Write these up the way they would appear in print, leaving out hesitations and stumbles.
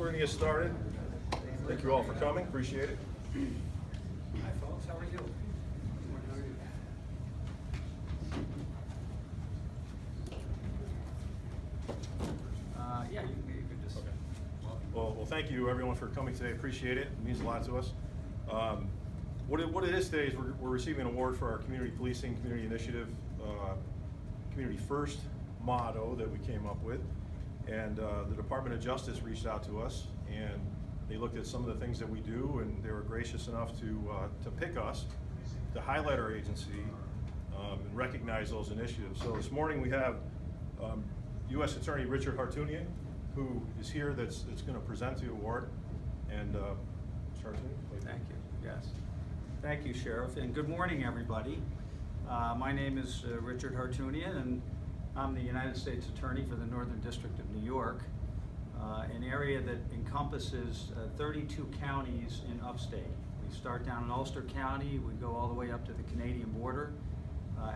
we're going to get started. Thank you all for coming. Appreciate it. Hi, folks. How are you? Yeah, you can just. Okay. Well, thank you everyone for coming today. Appreciate it. It means a lot to us. What it is today is we're receiving an award for our community policing, community initiative, community first motto that we came up with. And the Department of Justice reached out to us and they looked at some of the things that we do, and they were gracious enough to pick us, to highlight our agency, and recognize those initiatives. So this morning we have U.S. Attorney Richard Hartunian, who is here that's going to present the award. And Mr. Hartunian, Thank you. Yes. Thank you, Sheriff, and good morning, everybody. My name is Richard Hartunian, and I'm the United States Attorney for the Northern District of New York, an area that encompasses 32 counties in upstate. We start down in Ulster County, we go all the way up to the Canadian border,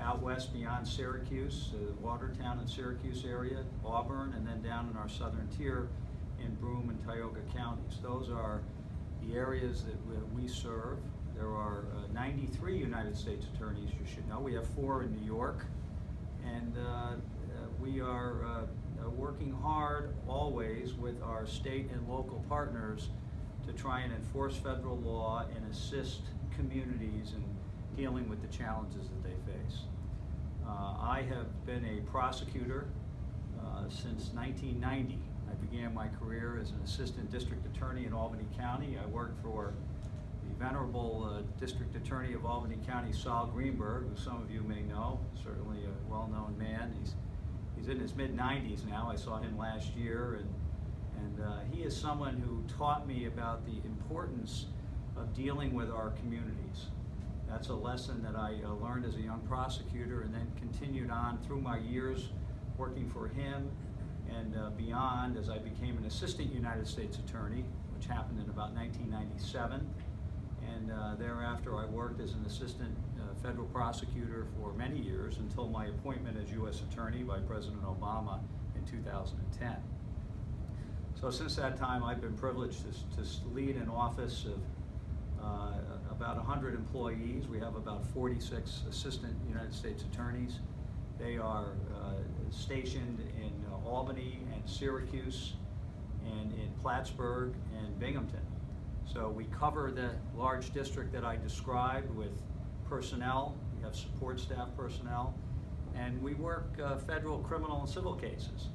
out west beyond Syracuse, Watertown and Syracuse area, Auburn, and then down in our southern tier in Broome and Tioga counties. Those are the areas that we serve. There are 93 United States attorneys, you should know. We have 4 in New York, and we are working hard always with our state and local partners to try and enforce federal law and assist communities in dealing with the challenges that they face. I have been a prosecutor since 1990. I began my career as an assistant district attorney in Albany County. I worked for the venerable district attorney of Albany County, Saul Greenberg, who some of you may know, certainly a well-known man. He's in his mid-90s now. I saw him last year, and he is someone who taught me about the importance of dealing with our communities. That's a lesson that I learned as a young prosecutor and then continued on through my years working for him and beyond as I became an assistant United States attorney, which happened in about 1997. And thereafter I worked as an assistant federal prosecutor for many years until my appointment as U.S. Attorney by President Obama in 2010. So since that time I've been privileged to lead an office of about 100 employees. We have about 46 assistant United States attorneys. They are stationed in Albany and Syracuse and in Plattsburgh and Binghamton. So we cover the large district that I described with personnel. We have support staff personnel, and we work federal, criminal, and civil cases.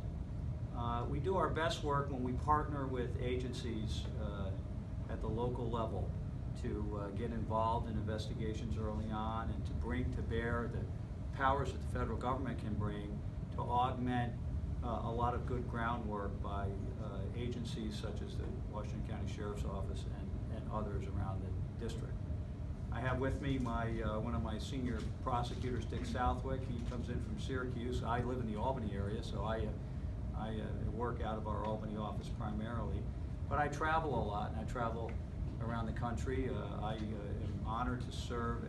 We do our best work when we partner with agencies at the local level to get involved in investigations early on and to bring to bear the powers that the federal government can bring to augment a lot of good groundwork by agencies such as the Washington County Sheriff's Office and others around the district. I have with me one of my senior prosecutors, Dick Southwick. He comes in from Syracuse. I live in the Albany area, so I work out of our Albany office primarily. But I travel a lot, and I travel around the country. I am honored to serve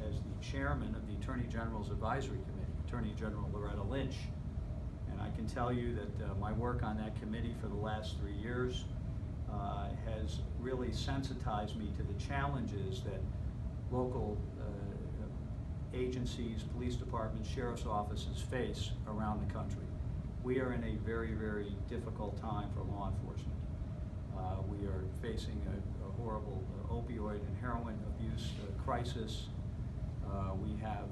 as the chairman of the Attorney General's Advisory Committee, Attorney General Loretta Lynch. And I can tell you that my work on that committee for the last 3 years has really sensitized me to the challenges that local agencies, police departments, sheriff's offices face around the country. We are in a very, very difficult time for law enforcement. We are facing a horrible opioid and heroin abuse crisis. We have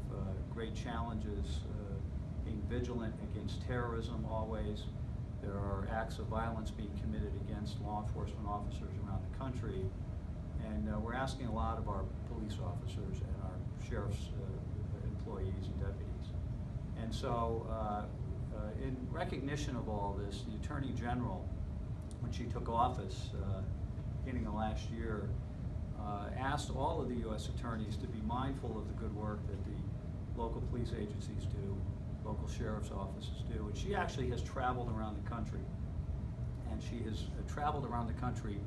great challenges being vigilant against terrorism always. There are acts of violence being committed against law enforcement officers around the country. And we're asking a lot of our police officers and our sheriff's employees and deputies. And so in recognition of all this, the Attorney General, when she took office beginning of last year, asked all of the U.S. attorneys to be mindful of the good work that the local police agencies do, local sheriff's offices do. And she actually has traveled around the country. And she has traveled around the country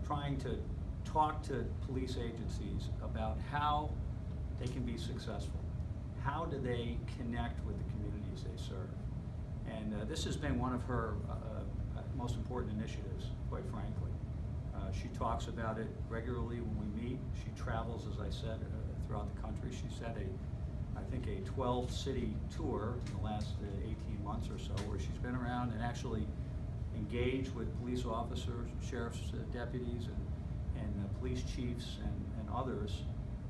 trying to talk to police agencies about how they can be successful. How do they connect with the communities they serve? And this has been one of her most important initiatives, quite frankly. She talks about it regularly when we meet. She travels, as I said, throughout the country. She's had I think a 12-city tour in the last 18 months or so, where she's been around and actually engaged with police officers, sheriff's deputies, and police chiefs and others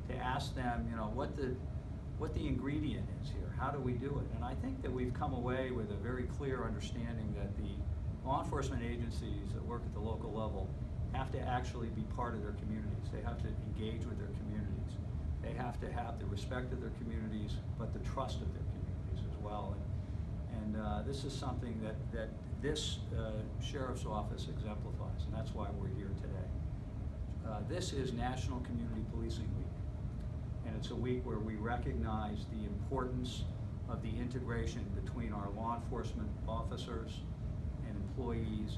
to ask them, what the ingredient is here. How do we do it? And I think that we've come away with a very clear understanding that the law enforcement agencies that work at the local level have to actually be part of their communities. They have to engage with their communities. They have to have the respect of their communities, but the trust of their communities as well. And this is something that this sheriff's office exemplifies, and that's why we're here today. This is National Community Policing Week, and it's a week where we recognize the importance of the integration between our law enforcement officers and employees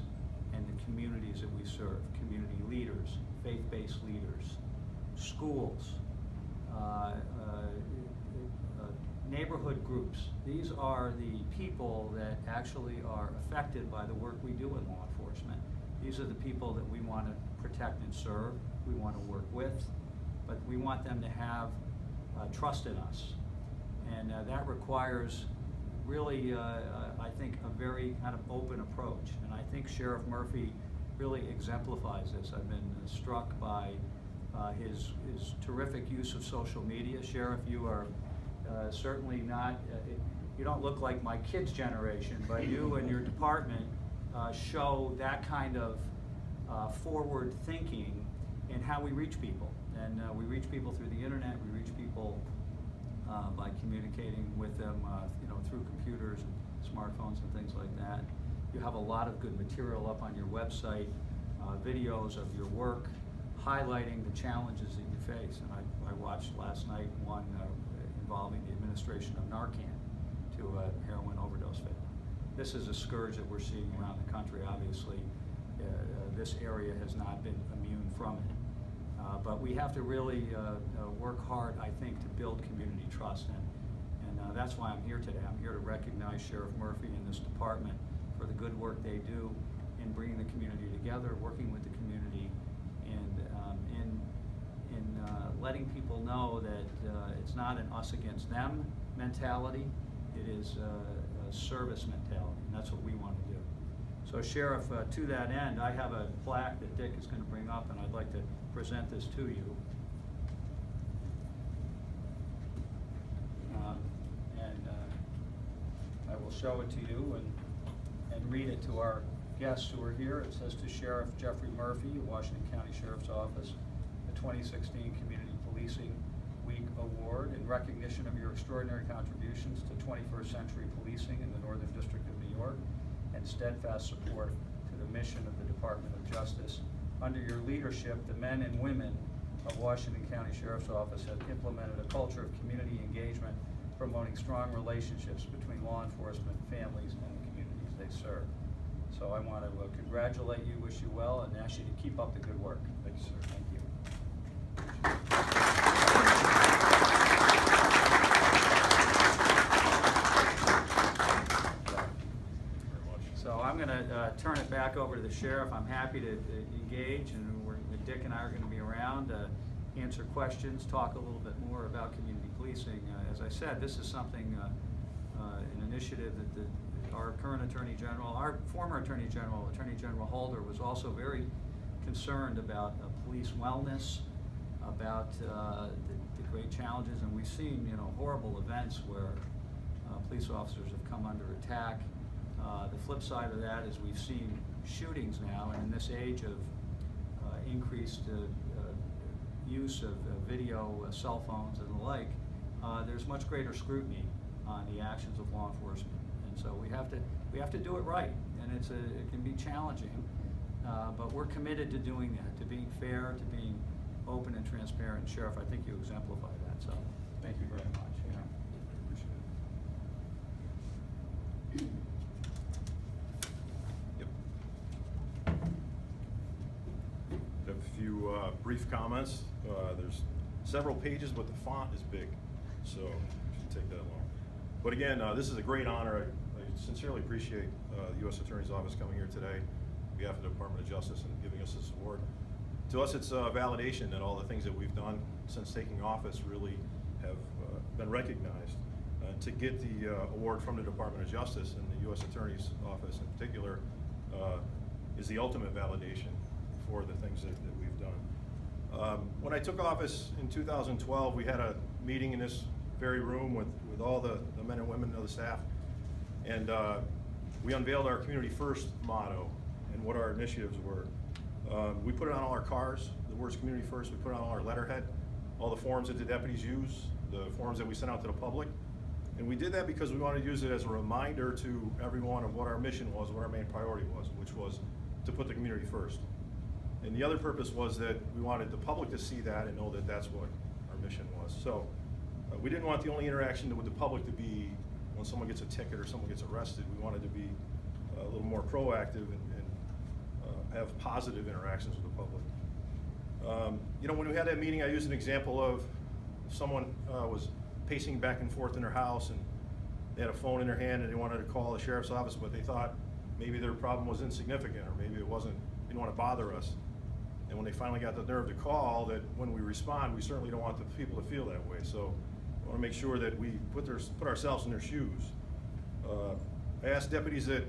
and the communities that we serve, community leaders, faith-based leaders, schools, neighborhood groups. These are the people that actually are affected by the work we do in law enforcement. These are the people that we want to protect and serve, we want to work with, but we want them to have trust in us. And that requires really, I think, a very kind of open approach. And I think Sheriff Murphy really exemplifies this. I've been struck by his terrific use of social media. Sheriff, you are certainly not, you don't look like my kids' generation, but you and your department show that kind of forward thinking in how we reach people. And we reach people through the internet, we reach people by communicating with them through computers and smartphones and things like that. You have a lot of good material up on your website, videos of your work, highlighting the challenges that you face. And I watched last night one involving the administration of Narcan to a heroin overdose victim. This is a scourge that we're seeing around the country. Obviously, this area has not been immune from it. But we have to really work hard, I think, to build community trust. And that's why I'm here today. I'm here to recognize Sheriff Murphy and this department for the good work they do in bringing the community together, working with the community, and in letting people know that it's not an us against them mentality. It is a service mentality, and that's what we want to do. So Sheriff, to that end, I have a plaque that Dick is going to bring up, and I'd like to present this to you. I will show it to you and read it to our guests who are here. It says, to Sheriff Jeffrey Murphy, Washington County Sheriff's Office, the 2016 Community Policing Week Award in recognition of your extraordinary contributions to 21st century policing in the Northern District of New York and steadfast support to the mission of the Department of Justice. Under your leadership, the men and women of Washington County Sheriff's Office have implemented a culture of community engagement, promoting strong relationships between law enforcement, families, and the communities they serve. So I want to congratulate you, wish you well, and ask you to keep up the good work. Thank you, sir. Thank you. So I'm going to turn it back over to the sheriff. I'm happy to engage, and Dick and I are going to be around, answer questions, talk a little bit more about community policing. As I said, this is something, an initiative that our current Attorney General, our former Attorney General Holder, was also very concerned about police wellness, about the great challenges, and we've seen horrible events where police officers have come under attack. The flip side of that is we've seen shootings now, and in this age of increased use of video, cell phones, and the like, there's much greater scrutiny on the actions of law enforcement, and so we have to do it right, and it can be challenging, but we're committed to doing that, to being fair, to being open and transparent. Sheriff, I think you exemplify that. So thank you very much. Appreciate it. Have a few brief comments. There's several pages, but the font is big, so it shouldn't take that long. But again, this is a great honor. I sincerely appreciate the U.S. Attorney's Office coming here today. behalf of the Department of Justice and giving us this award. To us, it's a validation that all the things that we've done since taking office really have been recognized. To get the award from the Department of Justice and the U.S. Attorney's Office in particular is the ultimate validation for the things that we've done. When I took office in 2012, we had a meeting in this very room with all the men and women of the staff, and we unveiled our Community First motto and what our initiatives were. We put it on all our cars, the words Community First. We put it on our letterhead, all the forms that the deputies use, the forms that we sent out to the public. And we did that because we wanted to use it as a reminder to everyone of what our mission was, what our main priority was, which was to put the community first. And the other purpose was that we wanted the public to see that and know that that's what our mission was. So we didn't want the only interaction with the public to be when someone gets a ticket or someone gets arrested. We wanted to be a little more proactive and have positive interactions with the public. You know, when we had that meeting, I used an example of someone was pacing back and forth in their house, and they had a phone in their hand and they wanted to call the sheriff's office, but they thought maybe their problem was insignificant, or maybe it wasn't, they didn't want to bother us. And when they finally got the nerve to call, that when we respond, we certainly don't want the people to feel that way. So I want to make sure that we put ourselves in their shoes. I asked deputies that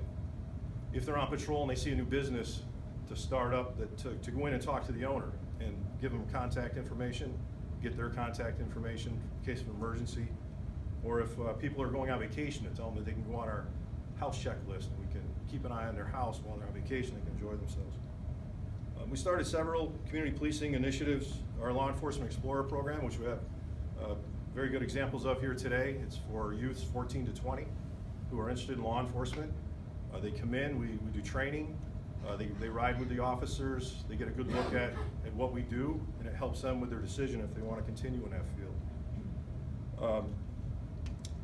if they're on patrol and they see a new business to start up, that to go in and talk to the owner and give them contact information, get their contact information in case of emergency, or if people are going on vacation, to tell them that they can go on our house checklist and we can keep an eye on their house while they're on vacation and can enjoy themselves. We started several community policing initiatives. Our Law Enforcement Explorer program, which we have very good examples of here today. It's for youths 14 to 20 who are interested in law enforcement. They come in, we do training, they ride with the officers, they get a good look at what we do, and it helps them with their decision if they want to continue in that field.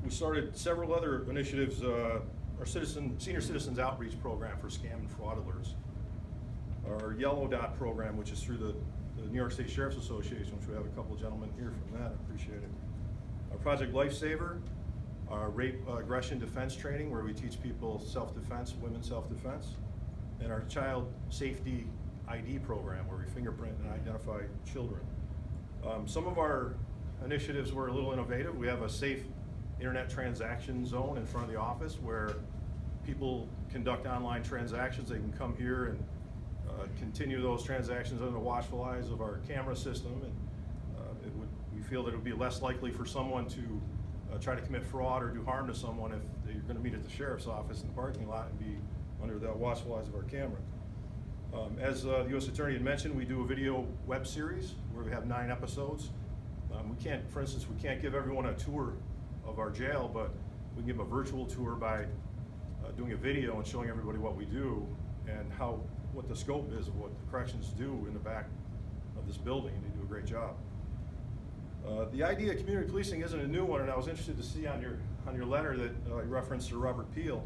We started several other initiatives, our Senior Citizens Outreach Program for scam and fraud alerts, our Yellow Dot program, which is through the New York State Sheriff's Association, which we have a couple of gentlemen here from that. I appreciate it. Our Project Lifesaver, our rape aggression defense training, where we teach people self-defense, women's self-defense, and our Child Safety ID program, where we fingerprint and identify children. Some of our initiatives were a little innovative. We have a safe internet transaction zone in front of the office where people conduct online transactions. They can come here and continue those transactions under the watchful eyes of our camera system, and we feel that it would be less likely for someone to try to commit fraud or do harm to someone if they're going to meet at the sheriff's office in the parking lot and be under the watchful eyes of our camera. As the U.S. Attorney had mentioned, we do a video web series where we have 9 episodes. For instance, we can't give everyone a tour of our jail, but we can give them a virtual tour by doing a video and showing everybody what we do and what the scope is of what the corrections do in the back of this building, and they do a great job. The idea of community policing isn't a new one, and I was interested to see on your letter that you referenced Sir Robert Peel,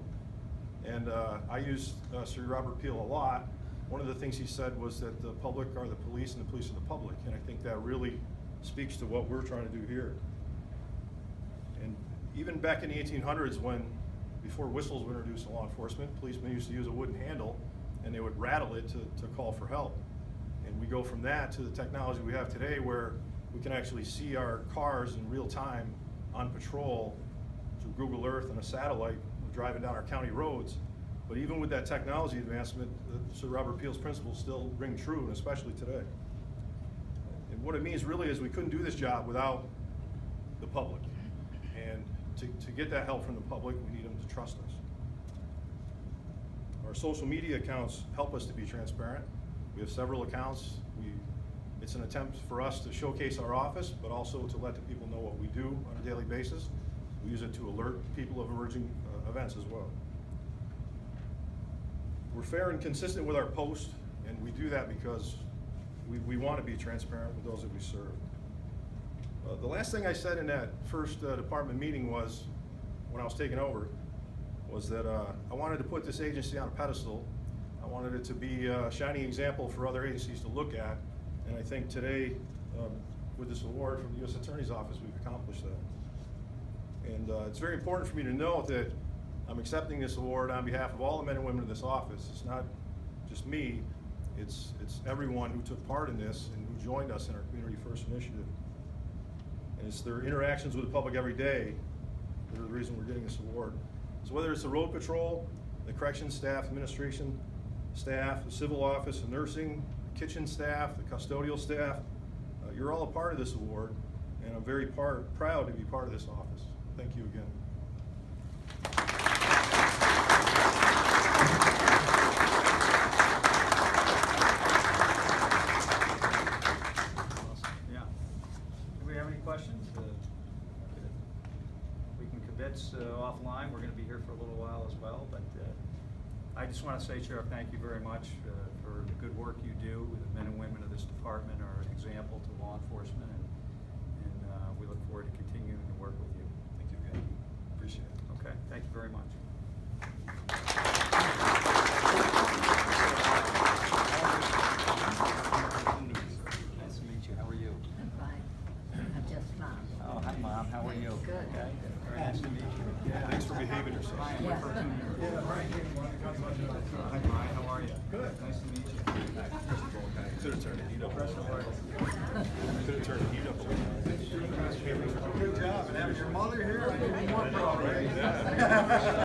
and I use Sir Robert Peel a lot. One of the things he said was that the public are the police and the police are the public, and I think that really speaks to what we're trying to do here. And even back in the 1800s, before whistles were introduced in law enforcement, policemen used to use a wooden handle and they would rattle it to call for help. And we go from that to the technology we have today, where we can actually see our cars in real time on patrol through Google Earth and a satellite driving down our county roads. But even with that technology advancement, Sir Robert Peel's principles still ring true, and especially today. And what it means really is we couldn't do this job without the public. And to get that help from the public, we need them to trust us. Our social media accounts help us to be transparent. We have several accounts. It's an attempt for us to showcase our office, but also to let the people know what we do on a daily basis. We use it to alert people of emerging events as well. We're fair and consistent with our posts, and we do that because we want to be transparent with those that we serve. The last thing I said in that first department meeting was, when I was taking over, was that I wanted to put this agency on a pedestal. I wanted it to be a shining example for other agencies to look at, and I think today, with this award from the U.S. Attorney's Office, we've accomplished that. And it's very important for me to note that I'm accepting this award on behalf of all the men and women in this office. It's not just me. It's everyone who took part in this and who joined us in our Community First initiative. And it's their interactions with the public every day that are the reason we're getting this award. So whether it's the road patrol, the corrections staff, administration staff, the civil office, the nursing, kitchen staff, the custodial staff, you're all a part of this award, and I'm very proud to be part of this office. Thank you again. Yeah. Do we have any questions? We can kibitz offline. We're going to be here for a little while as well, but I just want to say, Sheriff, thank you very much for the good work you do. The men and women of this department are an example to law enforcement, and we look forward to continuing to work with you. Thank you again. Appreciate it. Okay, thank you very much. Nice to meet you. How are you? I'm fine. I'm just Mom. Oh, hi, Mom. How are you? Good. Okay. Very nice to meet you. Thanks for behaving yourself. Yeah. Hi, Brian. How are you? Good. Nice to meet you. Could have turned the heat up. Could have turned the heat up a little. Good job. And having your mother here, I can be more proud, right?